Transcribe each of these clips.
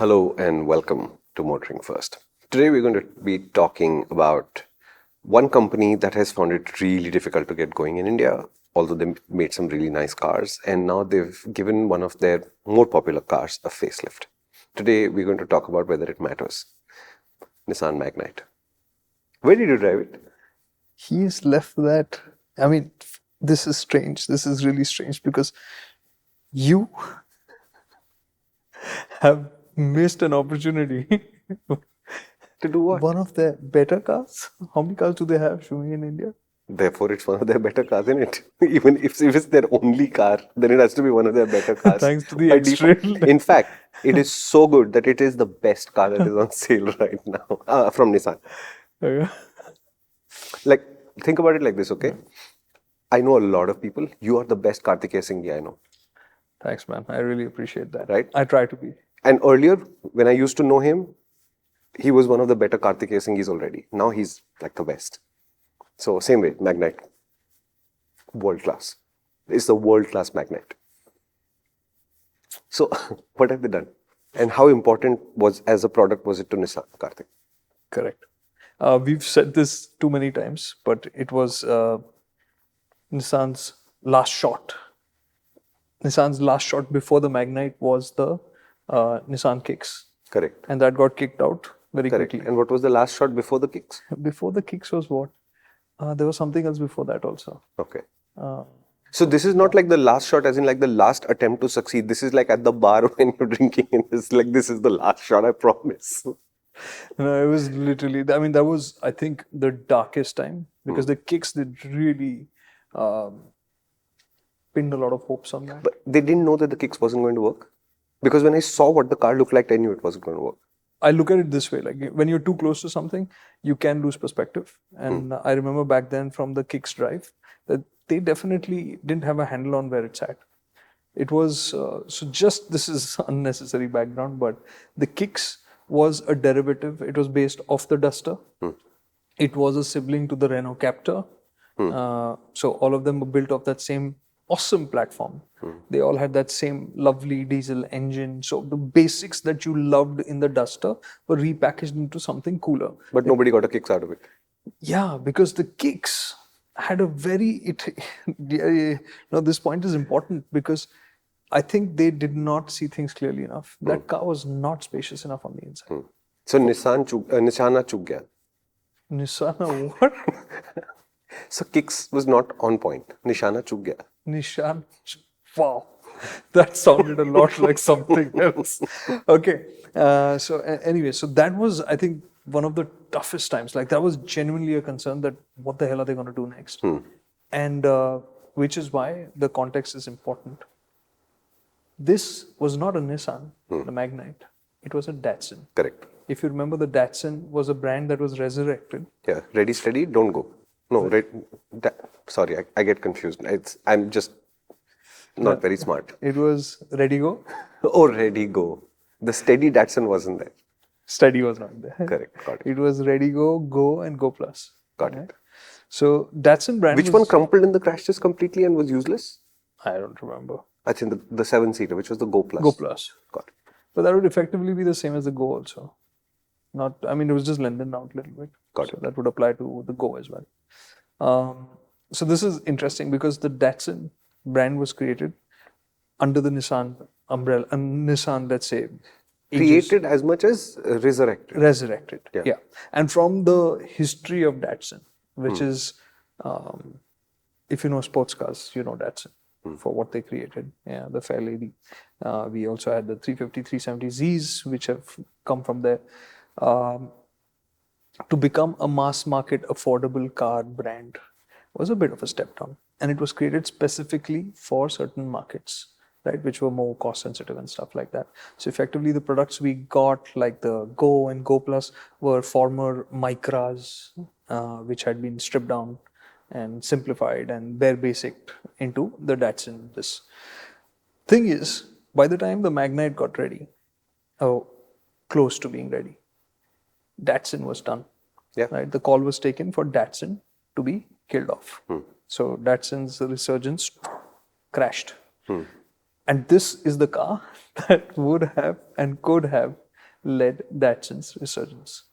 Hello and welcome to MotorInc First. Today we're going to be talking about one company that has found it really difficult to get going in India, although they made some really nice cars, and now they've given one of their more popular cars a facelift. Today we're going to talk about whether it matters. Nissan Magnite. Where did you drive it? He's left that. I mean, this is strange. This is really strange because you have missed an opportunity. To do what? One of the better cars. How many cars do they have, Shumi, in India? Therefore, it's one of their better cars, isn't it? Even if it's their only car, then it has to be one of their better cars. Thanks to the By X-Trail. default. In fact, it is so good that it is the best car that is on sale right now from Nissan. Yeah. Like, think about it like this, okay? I know a lot of people. You are the best Kartikeya Singhee I know, Thanks, man. I really appreciate that. right? I try to be. And earlier, when I used to know him, he was one of the better Kartikeya Singhees already. Now he's like the best. So same way, Magnite, world class. It's the world class Magnite. So what have they done? And how important was as a product was it to Nissan, Kartik? Correct. We've said this too many times, but it was Nissan's last shot. Nissan's last shot before the Magnite was the Nissan Kicks. Correct. And that got kicked out very Correct. quickly. And what was the last shot before the kicks? Before the Kicks was what? There was something else before that also. Okay. So this is not like the last shot as in like the last attempt to succeed. This is like at the bar when you're drinking and it's like this is the last shot, I promise. No, it was literally, I mean, that was, I think, the darkest time because the Kicks did really pinned a lot of hopes on that. But they didn't know that the kicks wasn't going to work. Because when I saw what the car looked like, I knew it wasn't going to work. I look at it this way, like when you're too close to something, you can lose perspective. And I remember back then from the Kicks drive that they definitely didn't have a handle on where it's at. It was, so just, this is unnecessary background, but the Kicks was a derivative. It was based off the Duster. It was a sibling to the Renault Captur. So all of them were built off that same awesome platform. They all had that same lovely diesel engine. So the basics that you loved in the Duster were repackaged into something cooler. But nobody got a kicks out of it. Yeah, because the Kicks had a very, this point is important because I think they did not see things clearly enough. That car was not spacious enough on the inside. So Nishana chuk gaya. Nissan, what? So kicks was not on point. Nishana chuk gaya. Nishan, wow, that sounded a lot like something else. Okay, so anyway, so that was, I think, one of the toughest times. Like that was genuinely a concern that what the hell are they going to do next? And which is why the context is important. This was not a Nissan, the Magnite. It was a Datsun. Correct. If you remember, the Datsun was a brand that was resurrected. Yeah. Ready, steady, don't go. No, sorry, I get confused. I'm just not very smart. It was Ready Go. Oh, ready, go. The steady Datsun wasn't there. Steady was not there. Correct. Got it. It was Ready Go, Go, and Go Plus. Got it. So Datsun brand. Which one crumpled in the crash test completely and was useless? I don't remember. I think the 7-seater, which was the Go Plus. Go Plus. Got it. But that would effectively be the same as the Go also. Not, I mean, it was just lengthened out a little bit. Got so it. that would apply to the Go as well. So this is interesting because the Datsun brand was created under the Nissan umbrella, and Nissan, let's say, Created as much as resurrected. resurrected. Yeah. And from the history of Datsun, which is, if you know sports cars, you know Datsun for what they created. Yeah, the Fair Lady. We also had the 350, 370Zs, which have come from there. To become a mass market affordable car brand was a bit of a step down. And it was created specifically for certain markets, right, which were more cost sensitive and stuff like that. So effectively the products we got, like the Go and Go Plus, were former Micras, which had been stripped down and simplified and bare basic into the Datsun. This thing is, by the time the Magnite got ready, close to being ready, Datsun was done. Yeah. Right? The call was taken for Datsun to be killed off. So Datsun's resurgence crashed. And this is the car that would have and could have led Datsun's resurgence.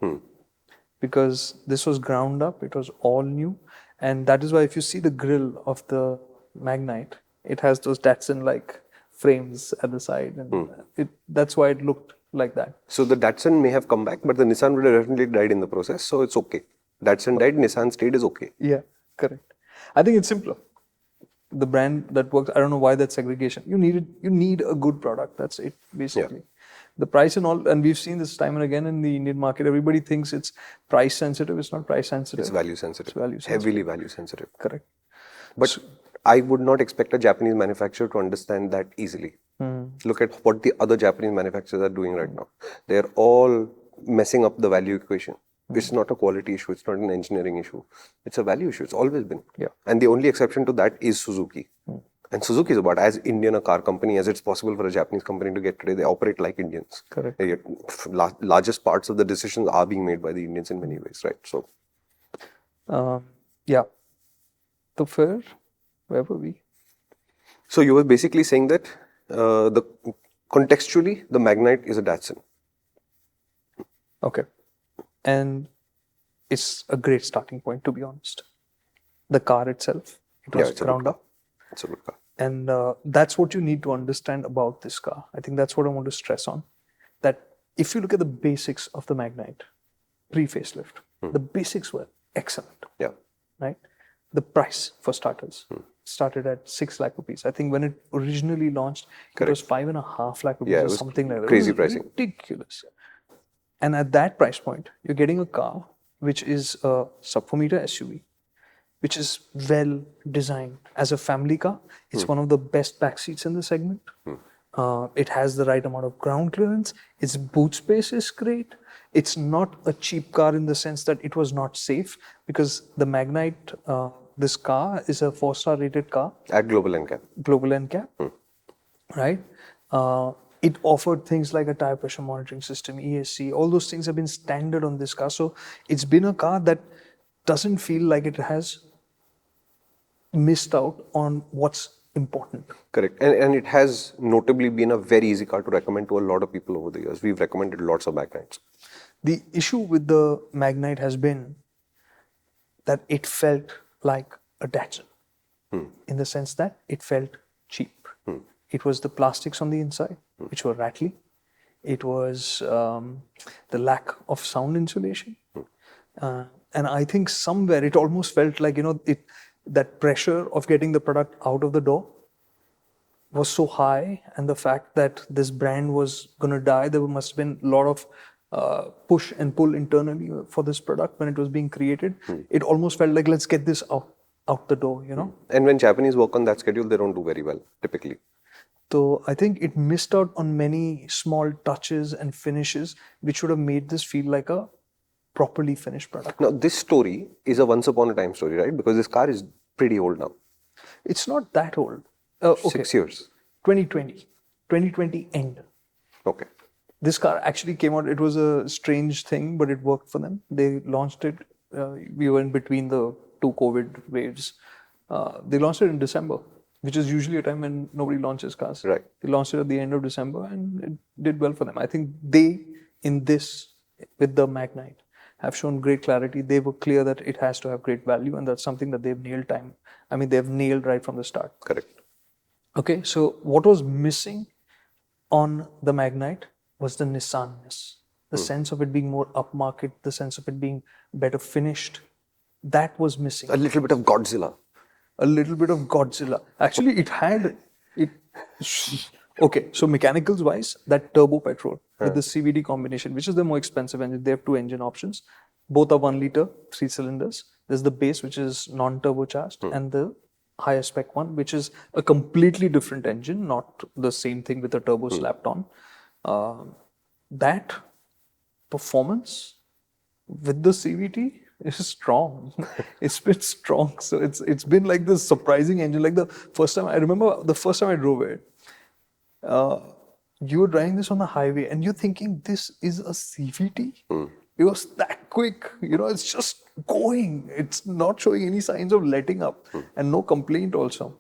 Because this was ground up, it was all new. And that is why if you see the grille of the Magnite, it has those Datsun-like frames at the side. And that's why it looked like that. So the Datsun may have come back, but the Nissan would have definitely died in the process. So it's okay. Datsun died, Nissan stayed is okay. Yeah, correct. I think it's simpler. The brand that works, I don't know why that segregation. You need a good product. That's it, basically. Yeah. The price and all, and we've seen this time and again in the Indian market. Everybody thinks it's price sensitive. It's not price sensitive. It's value sensitive. It's value sensitive. Heavily value sensitive. Correct. But I would not expect a Japanese manufacturer to understand that easily. Look at what the other Japanese manufacturers are doing right now. They're all messing up the value equation. It's not a quality issue. It's not an engineering issue. It's a value issue. It's always been. Yeah. And the only exception to that is Suzuki. And Suzuki is about as Indian a car company as it's possible for a Japanese company to get today. They operate like Indians. Correct. Largest parts of the decisions are being made by the Indians in many ways, right? So, yeah. So fair. Where were we? So you were basically saying that contextually the Magnite is a Datsun. Okay. And it's a great starting point, to be honest. The car itself, it was ground up. It's a good car. And that's what you need to understand about this car. I think that's what I want to stress on. That if you look at the basics of the Magnite, pre-facelift, the basics were excellent. Yeah. Right? The price, for starters, started at 6 lakh rupees. I think when it originally launched, it was 5.5 lakh rupees or something like that. Crazy pricing. Ridiculous. And at that price point, you're getting a car which is a sub-4-meter SUV, which is well designed as a family car. It's one of the best back seats in the segment. It has the right amount of ground clearance. Its boot space is great. It's not a cheap car in the sense that it was not safe, because the Magnite, this car is a 4-star rated car. At Global NCAP. Global NCAP, right? It offered things like a tire pressure monitoring system, ESC. All those things have been standard on this car. So it's been a car that doesn't feel like it has missed out on what's important. Correct. And it has notably been a very easy car to recommend to a lot of people over the years. We've recommended lots of Magnites. The issue with the Magnite has been that it felt like a Datsun in the sense that it felt cheap. It was the plastics on the inside, which were rattly. It was the lack of sound insulation. And I think somewhere it almost felt like, that pressure of getting the product out of the door was so high, and the fact that this brand was going to die, there must have been a lot of push and pull internally for this product when it was being created. It almost felt like, let's get this out the door, And when Japanese work on that schedule, they don't do very well, typically. So I think it missed out on many small touches and finishes, which would have made this feel like a properly finished product. Now, this story is a once upon a time story, right? Because this car is pretty old now. It's not that old. Okay. 6 years. 2020 end. Okay. This car actually came out. It was a strange thing, but it worked for them. They launched it. We were in between the 2 COVID waves. They launched it in December, which is usually a time when nobody launches cars. Right. They launched it at the end of December, and it did well for them. I think they, in this, with the Magnite, have shown great clarity. They were clear that it has to have great value, and that's something that they've nailed they've nailed right from the start. Correct. Okay, so what was missing on the Magnite was the Nissan-ness. The sense of it being more upmarket, the sense of it being better finished. That was missing. A little bit of Godzilla. A little bit of Godzilla. Actually, okay, so mechanicals wise, that turbo petrol with the CVT combination, which is the more expensive engine. They have 2 engine options. Both are 1 liter, 3 cylinders. There's the base, which is non-turbocharged, and the higher spec one, which is a completely different engine, not the same thing with a turbo slapped on. That performance with the CVT is strong. It's been strong. So it's been like this surprising engine. Like the first time I drove it, you were driving this on the highway and you're thinking, this is a CVT? It was that quick. It's just going. It's not showing any signs of letting up, and no complaint also.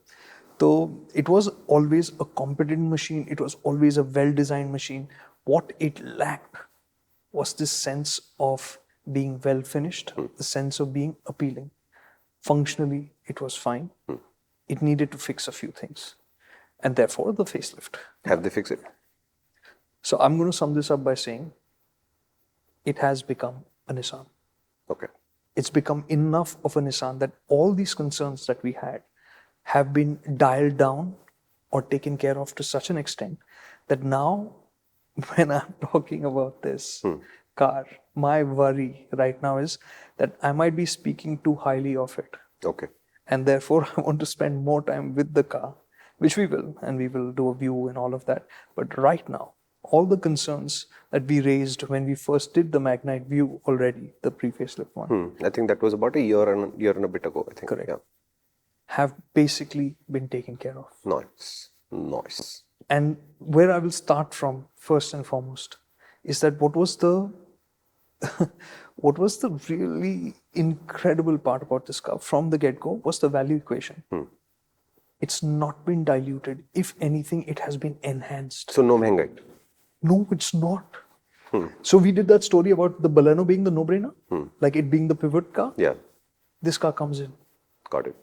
So it was always a competent machine. It was always a well-designed machine. What it lacked was this sense of being well finished, the sense of being appealing. Functionally, it was fine. It needed to fix a few things. And therefore, the facelift. Have they fixed it? So I'm going to sum this up by saying it has become a Nissan. Okay. It's become enough of a Nissan that all these concerns that we had have been dialed down or taken care of to such an extent that now, when I'm talking about this car, my worry right now is that I might be speaking too highly of it. Okay. And therefore, I want to spend more time with the car, which we will, and we will do a view and all of that. But right now, all the concerns that we raised when we first did the Magnite view already, the pre-facelift one, I think that was about a year and a bit ago, I think. Correct. Yeah. have basically been taken care of. Nice. And where I will start from, first and foremost, is that what was the really incredible part about this car from the get-go was the value equation. It's not been diluted. If anything, it has been enhanced. So no Magnite. No, it's not. So we did that story about the Baleno being the no-brainer, like it being the pivot car. Yeah. This car comes in. Got it.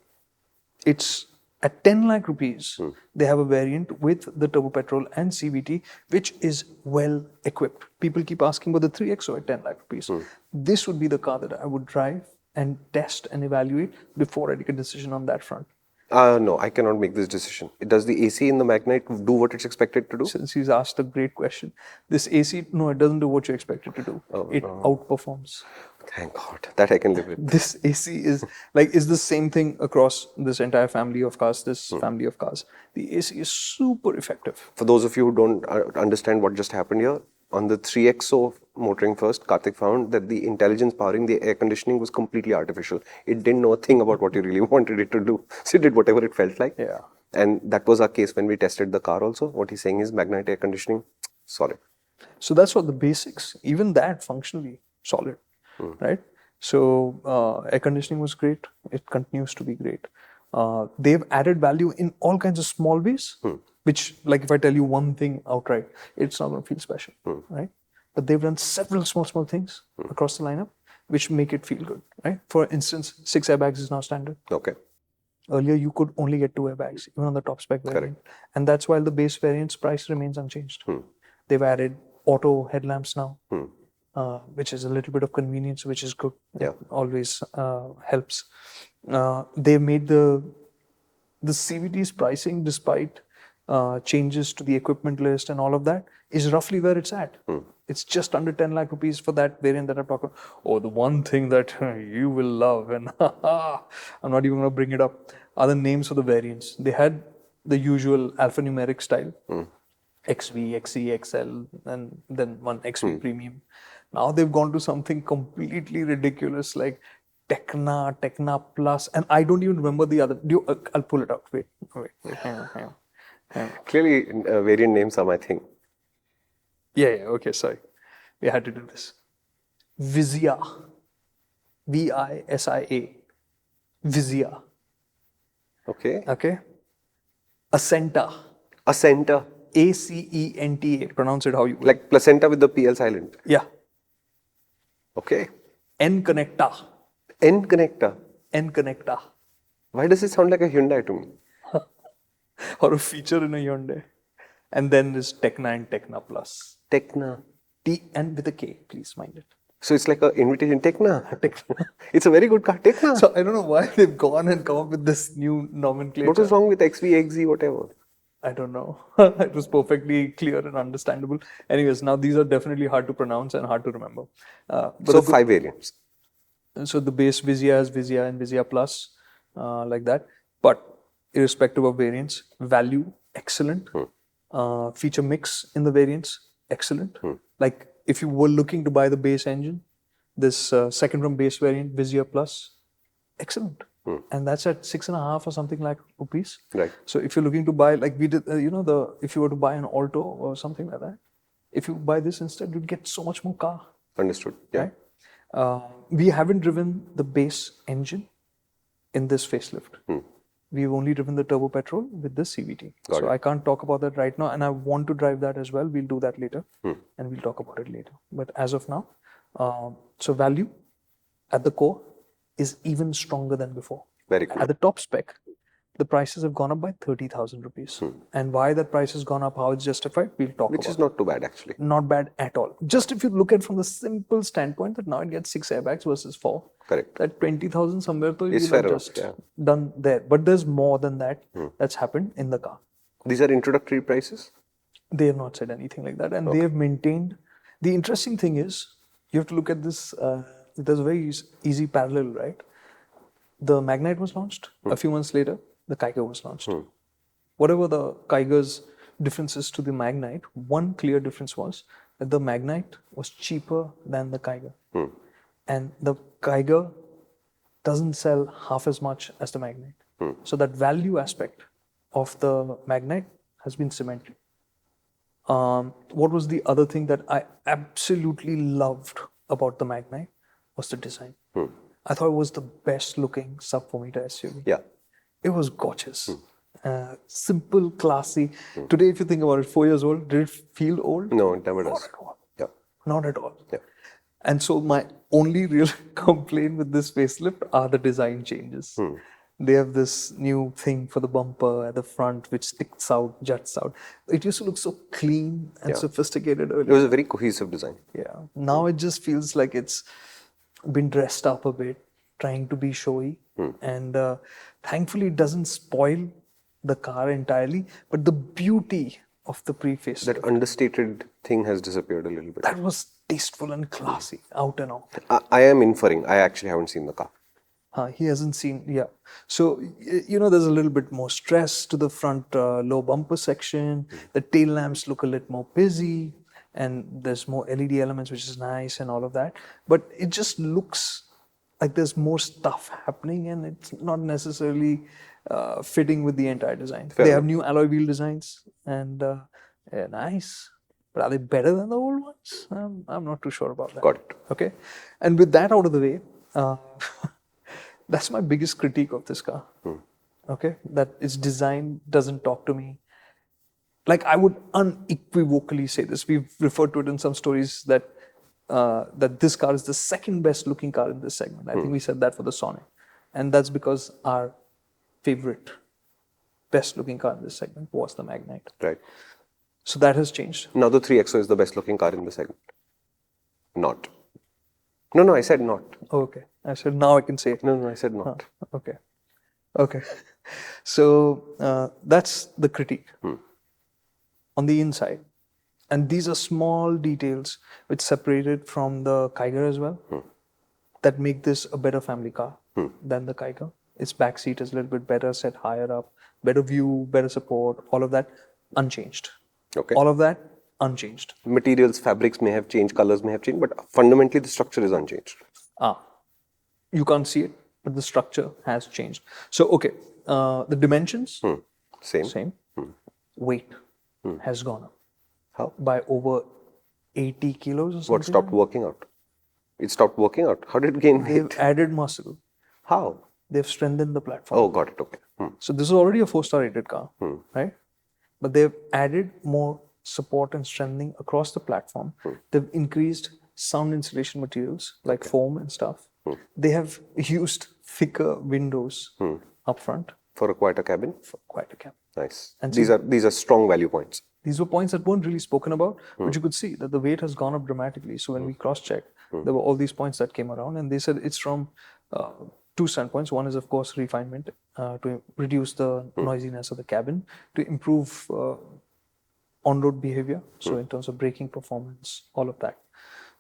It's at 10 lakh rupees. They have a variant with the turbo petrol and CVT, which is well equipped. People keep asking about the 3XO at 10 lakh rupees. This would be the car that I would drive and test and evaluate before I take a decision on that front. No, I cannot make this decision. Does the AC in the Magnite do what it's expected to do? Since he's asked a great question, this AC, no, it doesn't do what you expect it to do. It outperforms. Thank God. That I can live with. This AC is the same thing across this entire family of cars, family of cars. The AC is super effective. For those of you who don't understand what just happened here, on the 3XO MotorInc First, Kartik found that the intelligence powering the air conditioning was completely artificial. It didn't know a thing about what you really wanted it to do. So it did whatever it felt like. Yeah. And that was our case when we tested the car also. What he's saying is Magnite air conditioning, solid. So that's what the basics, even that functionally solid, right? So air conditioning was great. It continues to be great. They've added value in all kinds of small ways, which, like if I tell you one thing outright, it's not going to feel special, right? But they've done several small things across the lineup, which make it feel good, right? For instance, 6 airbags is now standard. Okay. Earlier, you could only get 2 airbags, even on the top spec variant. Correct. And that's why the base variant's price remains unchanged. They've added auto headlamps now, which is a little bit of convenience, which is good. Yeah. It always helps. They made the CVT's pricing, despite changes to the equipment list and all of that, is roughly where it's at. It's just under 10 lakh rupees for that variant that I'm talking about. Oh, the one thing that you will love, and I'm not even going to bring it up, are the names of the variants. They had the usual alphanumeric style, XV, XC, XL, and then one XV Premium. Now they've gone to something completely ridiculous like Tecna Plus, and I don't even remember the other. I'll pull it out. Wait. Hang on. Clearly, variant names are my thing. Yeah, okay, sorry. We had to do this. Visia. Visia. Visia. Okay. Okay. Acenta. Acenta. Acenta. Pronounce it how you will. Like placenta with the PL silent. Yeah. Okay. N-Connecta. N-Connecta. Why does it sound like a Hyundai to me? Or a feature in a Hyundai. And then there's Tecna and Tecna Plus. Tecna. T and with a K, please mind it. So it's like an invitation. Tecna. It's a very good car. Tecna. So I don't know why they've gone and come up with this new nomenclature. What was wrong with XV, XZ, whatever? I don't know. It was perfectly clear and understandable. Anyways, now these are definitely hard to pronounce and hard to remember. So 5 variants. So the base Visia is Visia and Visia Plus, like that. But irrespective of variants, value, excellent. Feature mix in the variants, excellent. Like if you were looking to buy the base engine, this second from base variant, Visia Plus, excellent. And that's at 6.5 or something like rupees. Right. So if you're looking to buy, like we did, if you were to buy an Alto or something like that, if you buy this instead, you'd get so much more car. Understood. Yeah. Right? We haven't driven the base engine in this facelift. We've only driven the turbo petrol with the CVT. Got So it. I can't talk about that right now, and I want to drive that as well. We'll do that later, and we'll talk about it later. But as of now, so value at the core is even stronger than before. Very cool. At the top spec, the prices have gone up by 30,000 rupees. And why that price has gone up, how it's justified, we'll talk Which about. is not too bad actually. Not bad at all. Just if you look at from the simple standpoint that now it gets 6 airbags versus 4. Correct. That 20,000 somewhere to It's you'll fair have enough, just yeah. done there. But there's more than that that's happened in the car. These are introductory prices? They have not said anything like that, and they have maintained. The interesting thing is, you have to look at this. There's a very easy parallel, right? The Magnite was launched. A few months later, the Kiger was launched. Whatever the Kiger's differences to the Magnite, one clear difference was that the Magnite was cheaper than the Kiger. And the Kiger doesn't sell half as much as the Magnite. So that value aspect of the Magnite has been cemented. What was the other thing that I absolutely loved about the Magnite was the design. I thought it was the best looking sub 4 meter SUV. Yeah. It was gorgeous. Simple, classy. Today, if you think about it, 4 years old, did it feel old? No, it never does. Not at all. Yeah. Not at all. Yeah. And so my only real complaint with this facelift are the design changes. They have this new thing for the bumper at the front which sticks out, juts out. It used to look so clean and sophisticated It earlier. was a very cohesive design. Yeah. Now it just feels like it's been dressed up a bit, trying to be showy. And thankfully it doesn't spoil the car entirely, but the beauty of the pre-facelift, That understated thing has disappeared a little bit. that was tasteful and classy, out and out. I am inferring. I actually haven't seen the car. He hasn't seen, yeah. So, there's a little bit more stress to the front low bumper section. The tail lamps look a little more busy, and there's more LED elements, which is nice and all of that. But it just looks like there's more stuff happening, and it's not necessarily fitting with the entire design. They have new alloy wheel designs, and nice. But are they better than the old ones? I'm not too sure about that. Got it. Okay. And with that out of the way, that's my biggest critique of this car. Okay, that its design doesn't talk to me. Like, I would unequivocally say this. We've referred to it in some stories that that this car is the second best looking car in this segment. I think we said that for the Sonet, and that's because our favorite best looking car in this segment was the Magnite. Right. So that has changed. Now the 3XO is the best looking car in the segment. Not. No, I said not. Okay, I said now I can say it. No, I said not. Okay. So that's the critique on the inside. And these are small details which separate it from the Kiger as well that make this a better family car than the Kiger. Its back seat is a little bit better, set higher up, better view, better support, all of that unchanged. Okay. All of that unchanged. Materials, fabrics may have changed, colors may have changed, but fundamentally the structure is unchanged. You can't see it, but the structure has changed. So, okay, the dimensions, Same. weight has gone up How? by over 80 kilos or something. What stopped working out? It stopped working out. How did it gain They've weight? added muscle. How? They've strengthened the platform. Oh, got it. Okay. So this is already a 4-star rated car, right? But they've added more support and strengthening across the platform. They've increased sound insulation materials like foam and stuff. They have used thicker windows up front For a quieter cabin? for quite a cab. Nice. And these are strong value points. These were points that weren't really spoken about, but you could see that the weight has gone up dramatically. So when we cross-checked, there were all these points that came around, and they said it's from two standpoints. One is, of course, refinement to reduce the noisiness of the cabin, to improve on-road behavior. So in terms of braking performance, all of that,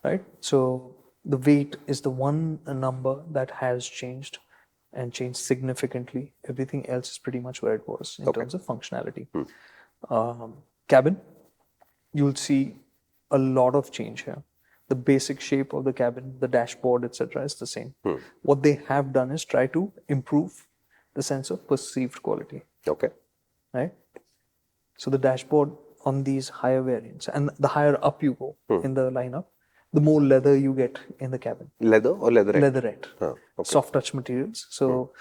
right? So the weight is the one number that has changed and changed significantly. Everything else is pretty much where it was in terms of functionality. Cabin, you'll see a lot of change here. The basic shape of the cabin, the dashboard, etc., is the same. What they have done is try to improve the sense of perceived quality. Okay. Right? So the dashboard on these higher variants, and the higher up you go in the lineup, the more leather you get in the cabin. Leather or leatherette? Leatherette. Okay. Soft touch materials. So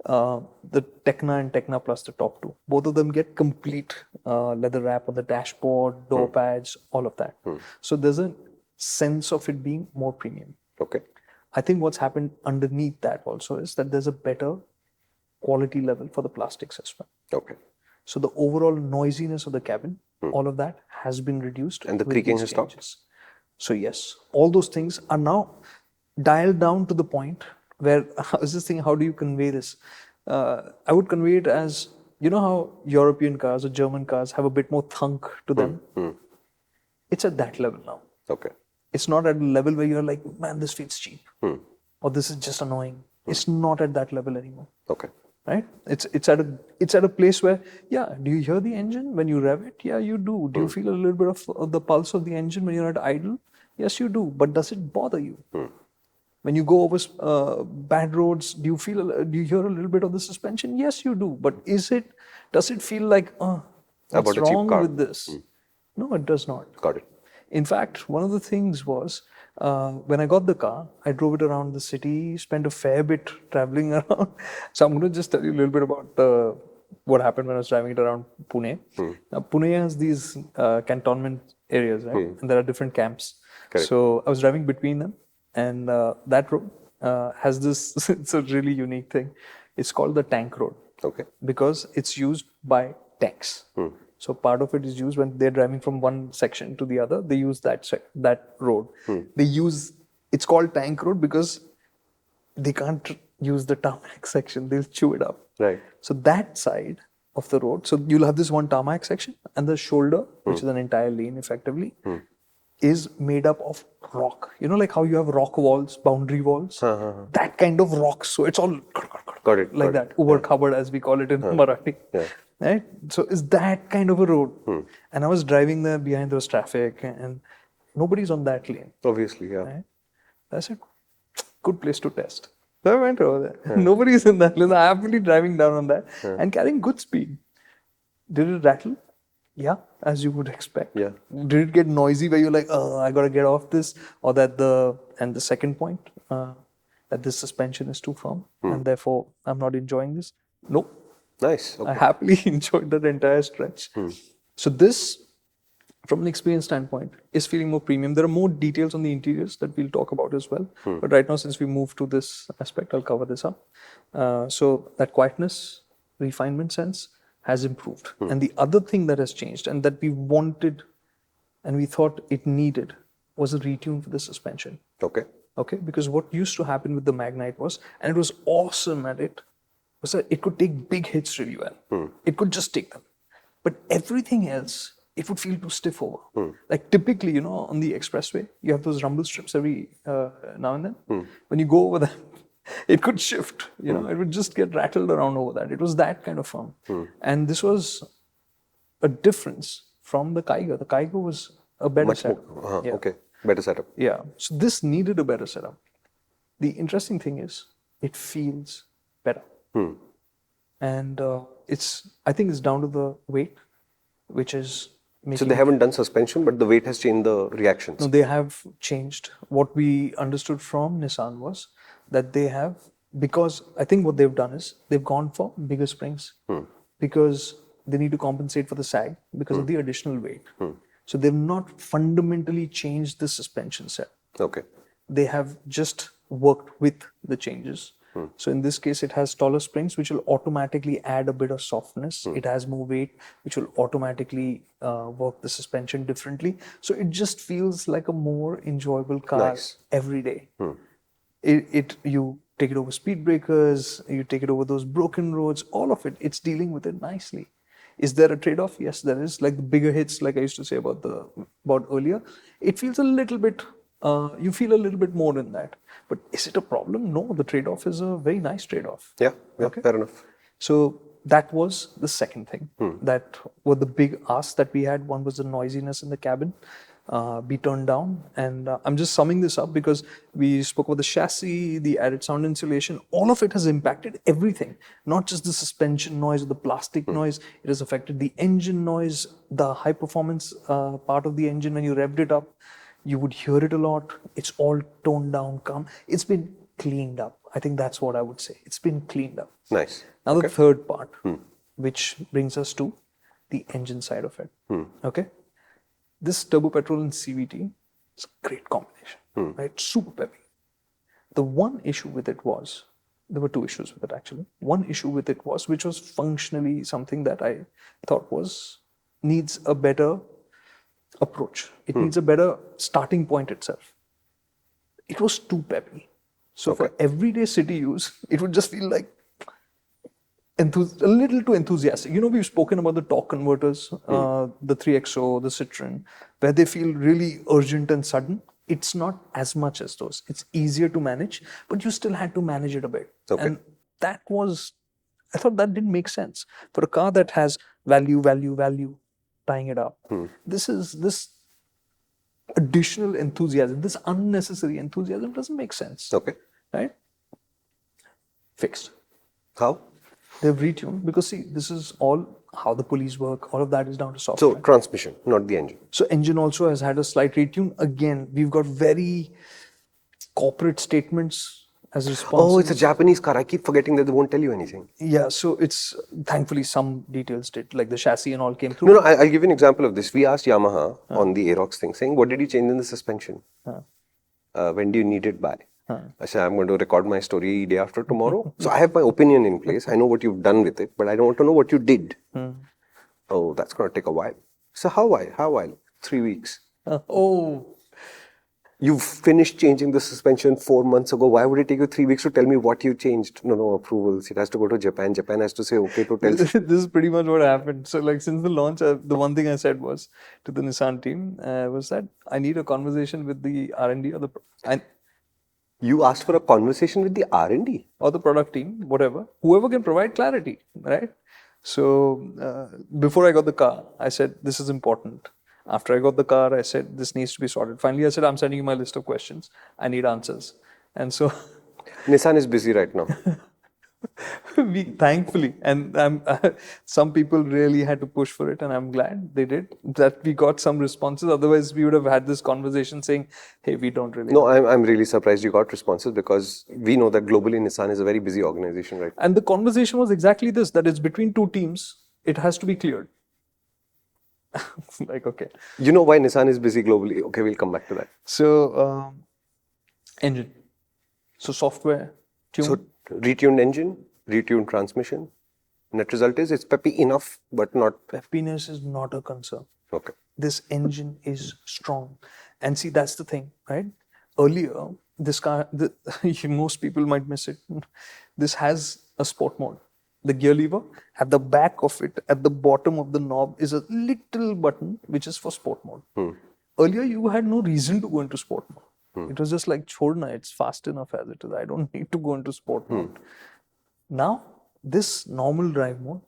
the Tecna and Tecna Plus, the top two, both of them get complete leather wrap on the dashboard, door pads, all of that. So there's a sense of it being more premium. Okay. I think what's happened underneath that also is that there's a better quality level for the plastics as well. Okay. So the overall noisiness of the cabin, all of that has been reduced. And the with creaking these has stopped? changes. So yes, all those things are now dialed down to the point where I was just thinking, how do you convey this? I would convey it as, you know how European cars or German cars have a bit more thunk to them? It's at that level now. Okay. It's not at a level where you're like, man, this feels cheap. Or this is just annoying. It's not at that level anymore. Okay. Right? It's at a place where, yeah, do you hear the engine when you rev it? Yeah, you do. Do you feel a little bit of the pulse of the engine when you're at idle? Yes, you do. But does it bother you? When you go over bad roads, do you hear a little bit of the suspension? Yes, you do. But does it feel like, what's wrong with this? No, it does not. Got it. In fact, one of the things was when I got the car, I drove it around the city, spent a fair bit traveling around. So I'm going to just tell you a little bit about what happened when I was driving it around Pune. Now, Pune has these cantonment areas, right? And there are different camps. Correct. So I was driving between them, and that road has this, it's a really unique thing. It's called the tank road. Okay. Because it's used by tanks. So part of it is used when they're driving from one section to the other. They use that road. It's called tank road because they can't use the tarmac section. They'll chew it up. Right. So that side of the road, so you'll have this one tarmac section, and the shoulder, which is an entire lane effectively, is made up of rock. You know, like how you have rock walls, boundary walls? That kind of rock. So it's all Got it. like that. Uber-khabad, as we call it in Marathi. Yeah. Right? So it's that kind of a road. And I was driving there behind those traffic, and nobody's on that lane. Obviously, yeah. Right? I said, good place to test. So I went over there. Nobody's in that lane. I'm happily driving down on that and carrying good speed. Did it rattle? Yeah, as you would expect. Yeah. Did it get noisy where you're like, oh, I gotta get off this? Or the second point, that this suspension is too firm and therefore I'm not enjoying this? Nope. Nice. Okay. I happily enjoyed that entire stretch. So this, from an experience standpoint, is feeling more premium. There are more details on the interiors that we'll talk about as well. But right now, since we moved to this aspect, I'll cover this up. So that quietness, refinement sense has improved. And the other thing that has changed and that we wanted and we thought it needed was a retune for the suspension. Okay. Okay, because what used to happen with the Magnite was, and it was awesome at it, was that it could take big hits really well. It could just take them. But everything else, it would feel too stiff over. Like typically, you know, on the expressway, you have those rumble strips every now and then. When you go over them, it could shift, you know, it would just get rattled around over that. It was that kind of firm. And this was a difference from the Kiger. The Kiger was a better setup. Okay, better setup. Yeah, so this needed a better setup. The interesting thing is, it feels better. And I think it's down to the weight, which is making... So they haven't done suspension, but the weight has changed the reactions. No, they have changed. What we understood from Nissan was that they have, because I think what they've done is they've gone for bigger springs because they need to compensate for the sag because of the additional weight. So they've not fundamentally changed the suspension set. Okay. They have just worked with the changes. So in this case, it has taller springs, which will automatically add a bit of softness. It has more weight, which will automatically work the suspension differently. So it just feels like a more enjoyable car every day. You take it over speed breakers, you take it over those broken roads, all of it, it's dealing with it nicely. Is there a trade-off? Yes, there is. Like the bigger hits, like I used to say about earlier, it feels a little bit, you feel a little bit more in that. But is it a problem? No, the trade-off is a very nice trade-off. Yeah, okay. Fair enough. So that was the second thing. That were the big asks that we had. One was the noisiness in the cabin. Be turned down. And I'm just summing this up because we spoke about the chassis, the added sound insulation. All of it has impacted everything, not just the suspension noise or the plastic noise. It has affected the engine noise, the high performance part of the engine. When you revved it up, you would hear it a lot. It's all toned down, calm. It's been cleaned up. I think that's what I would say. It's been cleaned up. Nice. Now the third part, which brings us to the engine side of it. Okay, this turbo petrol and CVT is a great combination, right? Super peppy. The one issue with it was, there were two issues with it actually. One issue with it was, which was functionally something that I thought needs a better approach. It needs a better starting point itself. It was too peppy. So for everyday city use, it would just feel like a little too enthusiastic. You know, we've spoken about the torque converters, the 3XO, the Citroen, where they feel really urgent and sudden. It's not as much as those. It's easier to manage, but you still had to manage it a bit. And that was, I thought that didn't make sense. For a car that has value, tying it up, this additional enthusiasm, this unnecessary enthusiasm doesn't make sense. Okay. Right? Fixed. How? They've retuned because see, this is all how the pulleys work. All of that is down to software. So transmission, not the engine. So engine also has had a slight retune. Again, we've got very corporate statements as responses. Oh, it's a Japanese car. I keep forgetting that they won't tell you anything. Yeah, so it's thankfully some details did, like the chassis and all came through. No, I'll give you an example of this. We asked Yamaha on the Aerox thing, saying, what did you change in the suspension? When do you need it by? I said, I'm going to record my story day after tomorrow. So I have my opinion in place. I know what you've done with it, but I don't want to know what you did. Oh, that's going to take a while. So how while? 3 weeks. You've finished changing the suspension 4 months ago. Why would it take you 3 weeks to tell me what you changed? No approvals. It has to go to Japan. Japan has to say okay to tell. This is pretty much what happened. So like since the launch, the one thing I said was to the Nissan team was that I need a conversation with the R&D or You asked for a conversation with the R&D? Or the product team, whatever. Whoever can provide clarity, right? So before I got the car, I said, this is important. After I got the car, I said, this needs to be sorted. Finally, I said, I'm sending you my list of questions. I need answers. And so... Nissan is busy right now. Thankfully, and some people really had to push for it, and I'm glad they did, that we got some responses. Otherwise, we would have had this conversation saying, hey, we don't really know. I'm really surprised you got responses because we know that globally Nissan is a very busy organization right now. And the conversation was exactly this, that it's between two teams, it has to be cleared. Like, okay. You know why Nissan is busy globally? Okay, we'll come back to that. So, engine. So, software, tune. So, retuned engine, retuned transmission. Net result is it's peppy enough, but not... Peppiness is not a concern. Okay. This engine is strong. And see, that's the thing, right? Earlier, this car, most people might miss it. This has a sport mode. The gear lever, at the back of it, at the bottom of the knob, is a little button which is for sport mode. Earlier, you had no reason to go into sport mode. It was just like, chhodna, it's fast enough as it is. I don't need to go into sport mode. Now, this normal drive mode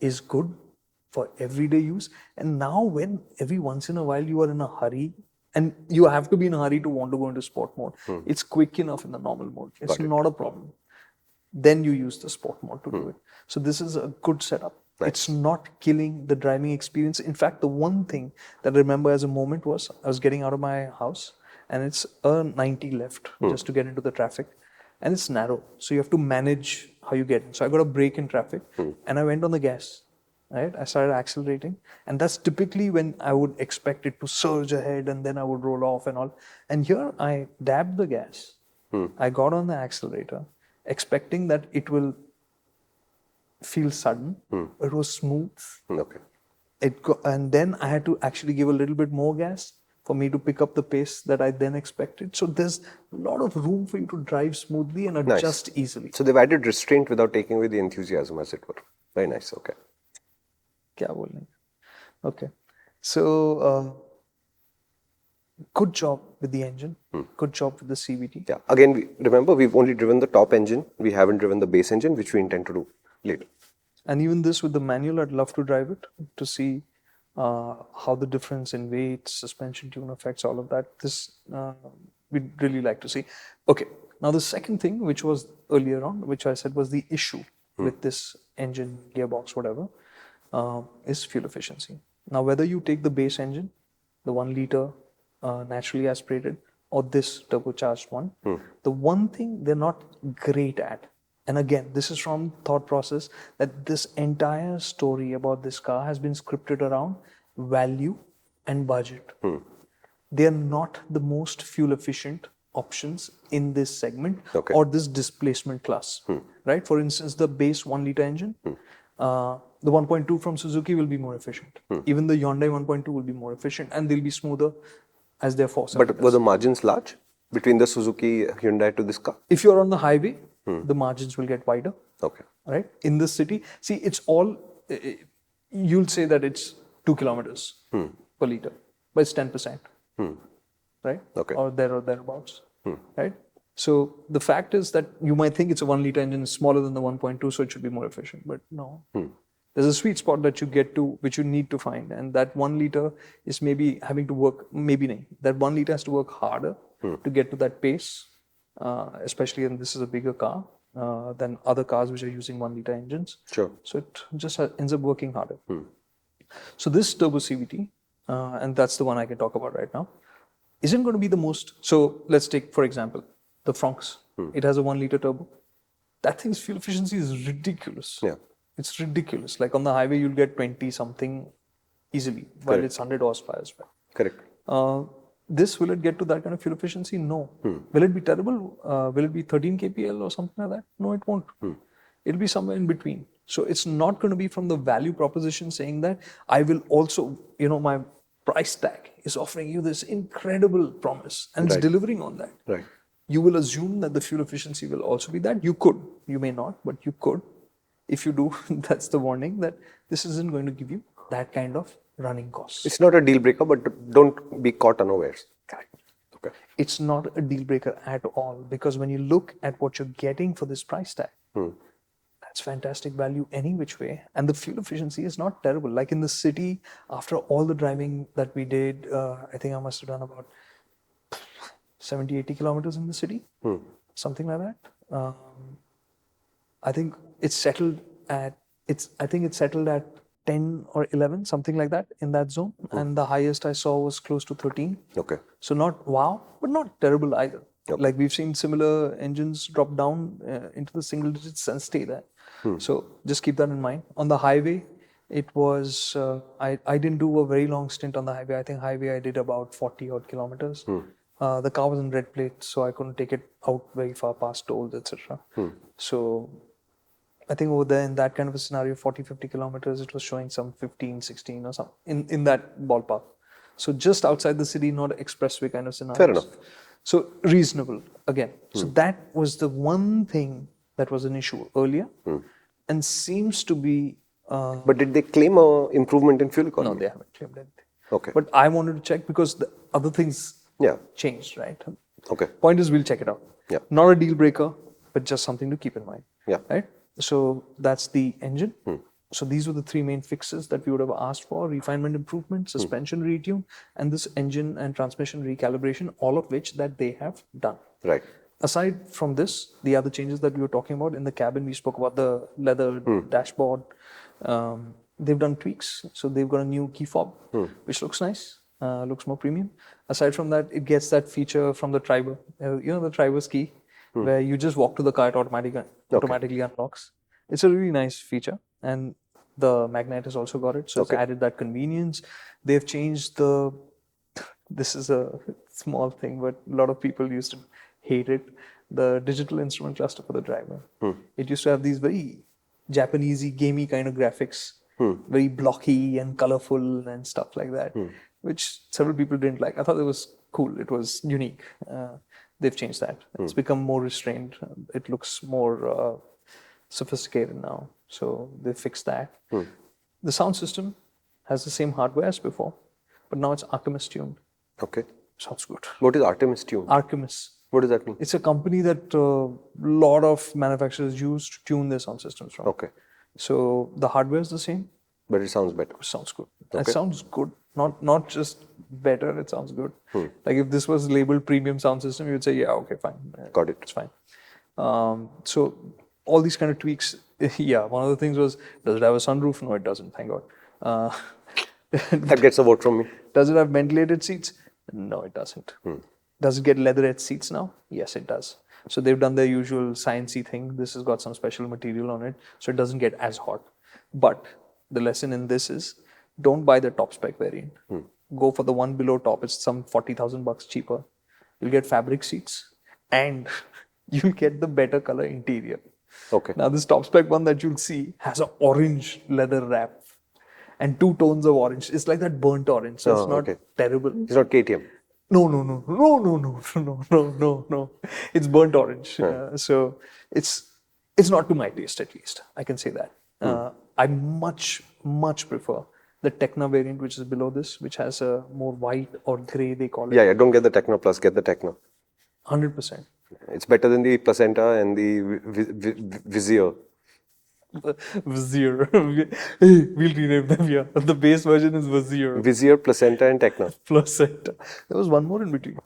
is good for everyday use. And now, when every once in a while you are in a hurry, and you have to be in a hurry to want to go into sport mode, it's quick enough in the normal mode. It's not a problem. Then you use the sport mode to do it. So this is a good setup. Nice. It's not killing the driving experience. In fact, the one thing that I remember as a moment was I was getting out of my house and it's a 90 left just to get into the traffic. And it's narrow. So you have to manage how you get in. So I got a break in traffic and I went on the gas. Right? I started accelerating. And that's typically when I would expect it to surge ahead and then I would roll off and all. And here I dabbed the gas. I got on the accelerator, expecting that it will feel sudden. It was smooth. Okay. And then I had to actually give a little bit more gas for me to pick up the pace that I then expected. So there's a lot of room for you to drive smoothly and adjust easily. So they've added restraint without taking away the enthusiasm, as it were. Very nice. Okay. Kya bolne? Okay. So good job with the engine. Good job with the CVT. Yeah. Again, remember, we've only driven the top engine. We haven't driven the base engine, which we intend to do later. And even this with the manual, I'd love to drive it to see how the difference in weight, suspension tune affects all of that. This we'd really like to see. Okay. Now the second thing, which was earlier on, which I said was the issue with this engine, gearbox, whatever, is fuel efficiency. Now, whether you take the base engine, the 1 liter naturally aspirated, or this turbocharged one, the one thing they're not great at, and again, this is from thought process that this entire story about this car has been scripted around value and budget. They are not the most fuel efficient options in this segment or this displacement class, right? For instance, the base 1 liter engine, the 1.2 from Suzuki will be more efficient. Even the Hyundai 1.2 will be more efficient, and they'll be smoother as their 4 cylinders. But were the margins large between the Suzuki Hyundai to this car? If you're on the highway, the margins will get wider. Okay. Right? In the city, see, it's all, you'll say that it's 2 kilometers per liter, but it's 10%. Right? Okay. Or thereabouts. Right? So the fact is that you might think it's a 1 liter engine, smaller than the 1.2, so it should be more efficient. But no. There's a sweet spot that you get to, which you need to find. And that 1 liter is maybe having to work, maybe nahi. That 1 liter has to work harder to get to that pace, especially when this is a bigger car than other cars which are using 1 liter engines. Sure. So it just ends up working harder. So this turbo CVT, and that's the one I can talk about right now, isn't going to be the most. So let's take, for example, the Fronx. It has a 1 liter turbo. That thing's fuel efficiency is ridiculous. Yeah. It's ridiculous. Like on the highway, you'll get 20 something easily, while it's 100 horsepower as well. Correct. Will it get to that kind of fuel efficiency? No. Will it be terrible? Will it be 13 kpl or something like that? No, it won't. It'll be somewhere in between. So it's not going to be from the value proposition saying that I will also, my price tag is offering you this incredible promise and it's delivering on that. Right. You will assume that the fuel efficiency will also be that. You could. You may not, but you could. If you do, that's the warning that this isn't going to give you that kind of running costs. It's not a deal breaker, but don't be caught unawares. Correct. Okay. It's not a deal breaker at all, because when you look at what you're getting for this price tag, that's fantastic value any which way. And the fuel efficiency is not terrible. Like in the city, after all the driving that we did, I think I must have done about 70, 80 kilometers in the city, something like that. I think it's settled at 10 or 11, something like that in that zone. And the highest I saw was close to 13. Okay. So not wow, but not terrible either. Okay. Like we've seen similar engines drop down into the single digits and stay there. So just keep that in mind. On the highway, it was, I didn't do a very long stint on the highway. I think highway I did about 40 odd kilometers. The car was in red plate, so I couldn't take it out very far past tolls, etc. So I think over there in that kind of a scenario, 40, 50 kilometers, it was showing some 15, 16 or something in that ballpark. So just outside the city, not expressway kind of scenario. Fair enough. So reasonable again. So that was the one thing that was an issue earlier and seems to be... but did they claim a improvement in fuel economy? No, they haven't claimed anything. Okay. But I wanted to check because the other things changed, right? Okay. Point is, we'll check it out. Yeah. Not a deal breaker, but just something to keep in mind. Yeah. Right? So that's the engine. So these were the three main fixes that we would have asked for: refinement improvement, suspension retune, and this engine and transmission recalibration, all of which that they have done. Right. Aside from this, the other changes that we were talking about in the cabin, we spoke about the leather dashboard. They've done tweaks. So they've got a new key fob, which looks nice, looks more premium. Aside from that, it gets that feature from the driver, the driver's key, where you just walk to the car, it automatically unlocks. It's a really nice feature. And the Magnite has also got it. So it's added that convenience. They've changed this is a small thing, but a lot of people used to hate it, the digital instrument cluster for the driver. It used to have these very Japanesey, gamey kind of graphics, very blocky and colorful and stuff like that, which several people didn't like. I thought it was cool. It was unique. They've changed that. It's become more restrained. It looks more sophisticated now. So they fixed that. The sound system has the same hardware as before, but now it's Artemis tuned. Okay. Sounds good. What is Artemis tuned? Artemis. What does that mean? It's a company that a lot of manufacturers use to tune their sound systems from. Okay. So the hardware is the same. But it sounds better. It sounds good. Okay. It sounds good. Not just better, it sounds good. Like if this was labeled premium sound system, you would say, yeah, okay, fine. Got it. It's fine. So all these kind of tweaks, one of the things was, does it have a sunroof? No, it doesn't, thank God. That gets a vote from me. Does it have ventilated seats? No, it doesn't. Does it get leatherette seats now? Yes, it does. So they've done their usual sciencey thing. This has got some special material on it, so it doesn't get as hot. But the lesson in this is, don't buy the top spec variant. Go for the one below top. It's some $40,000 cheaper. You'll get fabric seats and you'll get the better color interior. Okay. Now this top spec one that you'll see has an orange leather wrap and 2 tones of orange. It's like that burnt orange. So it's not terrible. It's not KTM. No. It's burnt orange. So it's not to my taste, at least. I can say that. I much prefer the Tecna variant, which is below this, which has a more white or grey, they call it. Yeah, don't get the Tecna Plus, get the Tecna. 100%. It's better than the Placenta and the Vizier. Vizier. We'll rename them, yeah. The base version is Vizier. Vizier, Placenta and Tecna. Placenta. There was one more in between.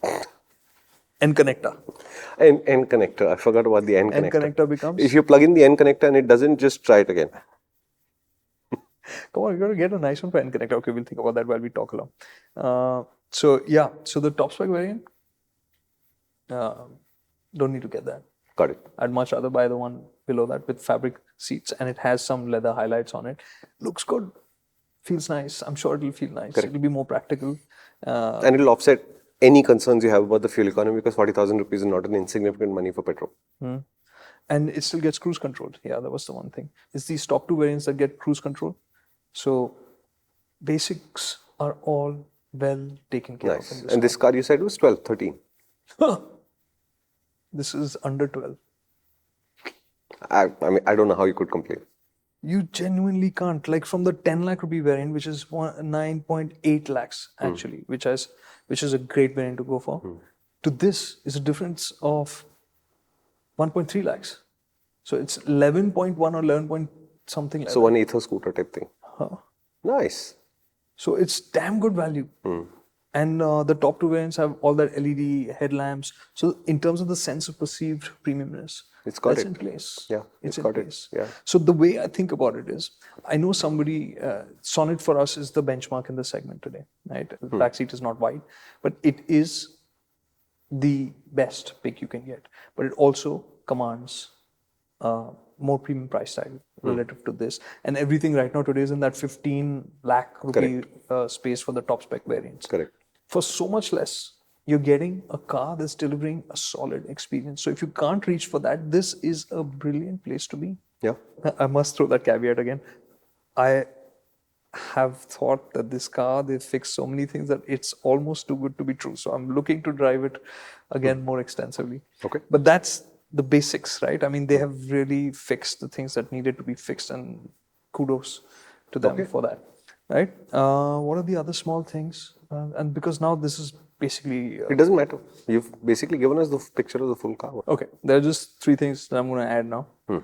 N connector. N connector. I forgot about the N connector. N connector becomes... If you plug in the N connector and it doesn't, just try it again. Come on, you got to get a nice one for N connector. Okay, we'll think about that while we talk along. So the top spec variant, don't need to get that. Got it. I'd much rather buy the one below that with fabric seats, and it has some leather highlights on it. Looks good. Feels nice. I'm sure it'll feel nice. It'll be more practical. And it'll offset any concerns you have about the fuel economy, because 40,000 rupees is not an insignificant money for petrol. And it still gets cruise control. Yeah, that was the one thing. It's these top 2 variants that get cruise control. So basics are all well taken care of. Nice. And this car you said was 12, 13. This is under 12. I mean, I don't know how you could complain. You genuinely can't. Like from the 10 lakh rupee variant, which is 9.8 lakhs actually, which is a great variant to go for, to this is a difference of 1.3 lakhs. So it's 11.1 or 11 point something like that. So one Ather scooter type thing. Nice. So it's damn good value. And the top 2 variants have all that LED headlamps. So in terms of the sense of perceived premiumness, that's in place. Yeah, it's in got place. it. Yeah. So the way I think about it is, I know somebody, Sonet for us is the benchmark in this segment today, right? The backseat is not wide, but it is the best pick you can get. But it also commands more premium price tag relative to this. And everything right now today is in that 15 lakh rupee space for the top spec variants. Correct. For so much less, you're getting a car that's delivering a solid experience. So if you can't reach for that, this is a brilliant place to be. Yeah. I must throw that caveat again. I have thought that this car, they fixed so many things that it's almost too good to be true. So I'm looking to drive it again more extensively. Okay. But that's the basics, right? I mean, they have really fixed the things that needed to be fixed, and kudos to them for that, right? What are the other small things? And because now this is basically... it doesn't matter. You've basically given us the picture of the full car. Okay, there are just 3 things that I'm going to add now. And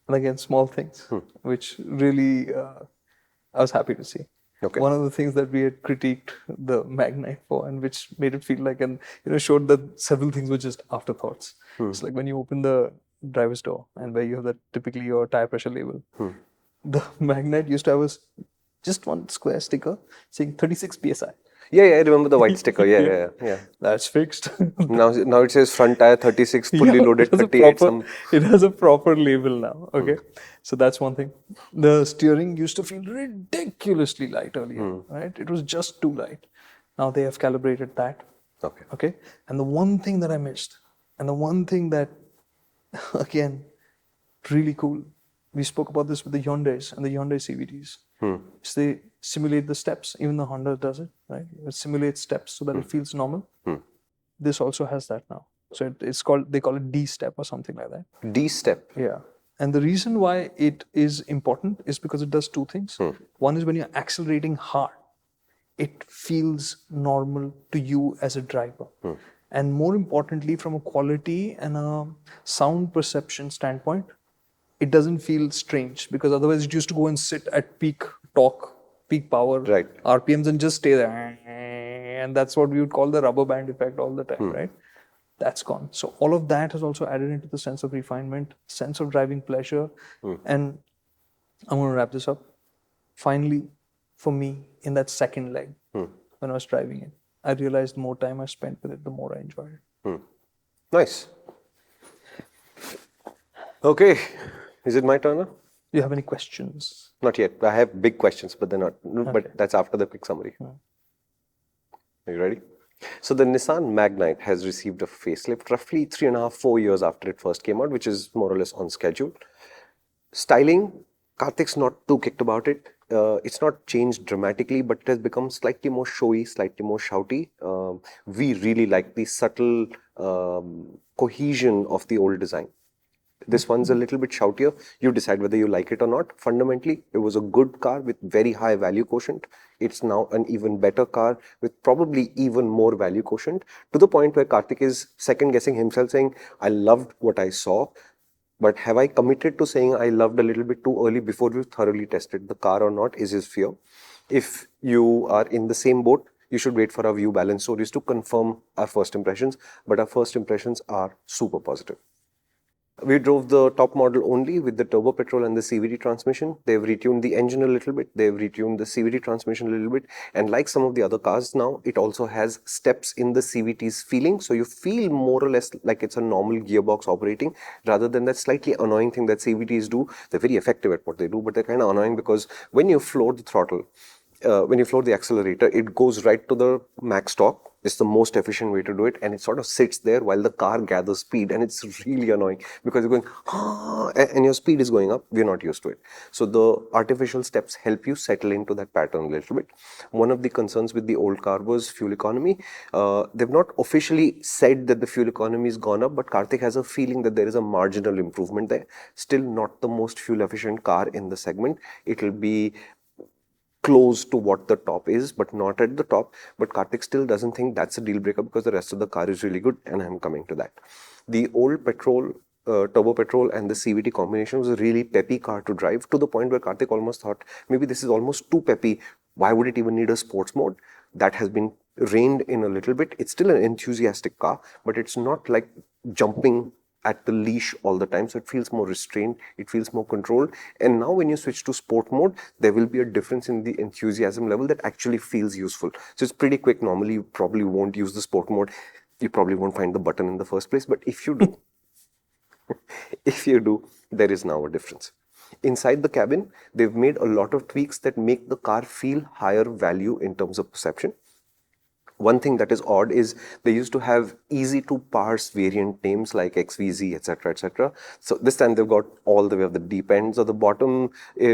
again, small things, which really I was happy to see. Okay. One of the things that we had critiqued the Magnite for, and which made it feel like, and showed that several things were just afterthoughts. It's like when you open the driver's door and where you have that typically your tire pressure label. The Magnite used to have just one square sticker saying 36 psi. Yeah, I remember the white sticker. Yeah. That's fixed. Now it says front tire 36, fully loaded 38. It has a proper label now. Okay. So that's one thing. The steering used to feel ridiculously light earlier, right? It was just too light. Now they have calibrated that. Okay. And the one thing that I missed, and the one thing that, again, really cool, we spoke about this with the Hyundais and the Hyundai CVTs. So they simulate the steps. Even the Honda does it, right? It simulates steps so that it feels normal. This also has that now. So they call it D-step or something like that. D-step? Yeah. And the reason why it is important is because it does 2 things. One is when you're accelerating hard, it feels normal to you as a driver. And more importantly, from a quality and a sound perception standpoint, it doesn't feel strange, because otherwise it used to go and sit at peak torque, peak power, RPMs, and just stay there. And that's what we would call the rubber band effect all the time, right? That's gone. So all of that has also added into the sense of refinement, sense of driving pleasure. And I'm going to wrap this up. Finally, for me, in that second leg, when I was driving it, I realized more time I spent with it, the more I enjoyed it. Nice. Okay, is it my turn now? Do you have any questions? Not yet. I have big questions, but they're not. Okay. But that's after the quick summary. Are you ready? So the Nissan Magnite has received a facelift roughly 3.5, 4 years after it first came out, which is more or less on schedule. Styling, Karthik's not too kicked about it. It's not changed dramatically, but it has become slightly more showy, slightly more shouty. We really like the subtle cohesion of the old design. This one's a little bit shoutier. You decide whether you like it or not. Fundamentally, it was a good car with very high value quotient. It's now an even better car with probably even more value quotient, to the point where Karthik is second guessing himself, saying, I loved what I saw, but have I committed to saying I loved a little bit too early before we've thoroughly tested the car or not, is his fear. If you are in the same boat, you should wait for our view balance stories to confirm our first impressions, but our first impressions are super positive. We drove the top model only with the turbo petrol and the CVT transmission. They've retuned the engine a little bit. They've retuned the CVT transmission a little bit. And like some of the other cars now, it also has steps in the CVT's feeling. So you feel more or less like it's a normal gearbox operating rather than that slightly annoying thing that CVTs do. They're very effective at what they do, but they're kind of annoying because when you floor the throttle, when you floor the accelerator, it goes right to the max torque. It's the most efficient way to do it, and it sort of sits there while the car gathers speed, and it's really annoying because you're going, and your speed is going up. We're not used to it. So the artificial steps help you settle into that pattern a little bit. One of the concerns with the old car was fuel economy. They've not officially said that the fuel economy has gone up, but Karthik has a feeling that there is a marginal improvement there. Still not the most fuel efficient car in the segment. It'll be close to what the top is, but not at the top. But Karthik still doesn't think that's a deal breaker because the rest of the car is really good, and I'm coming to that. The old petrol, turbo petrol and the CVT combination was a really peppy car to drive, to the point where Karthik almost thought, maybe this is almost too peppy. Why would it even need a sports mode? That has been reined in a little bit. It's still an enthusiastic car, but it's not like jumping at the leash all the time, so it feels more restrained, it feels more controlled. And now when you switch to sport mode, there will be a difference in the enthusiasm level that actually feels useful. So it's pretty quick. Normally you probably won't use the sport mode, you probably won't find the button in the first place, but if you do, if you do, there is now a difference. Inside the cabin, they've made a lot of tweaks that make the car feel higher value in terms of perception. One thing that is odd is they used to have easy to parse variant names like XVZ, etc., etc. So this time they've got all the way of the deep end. So the bottom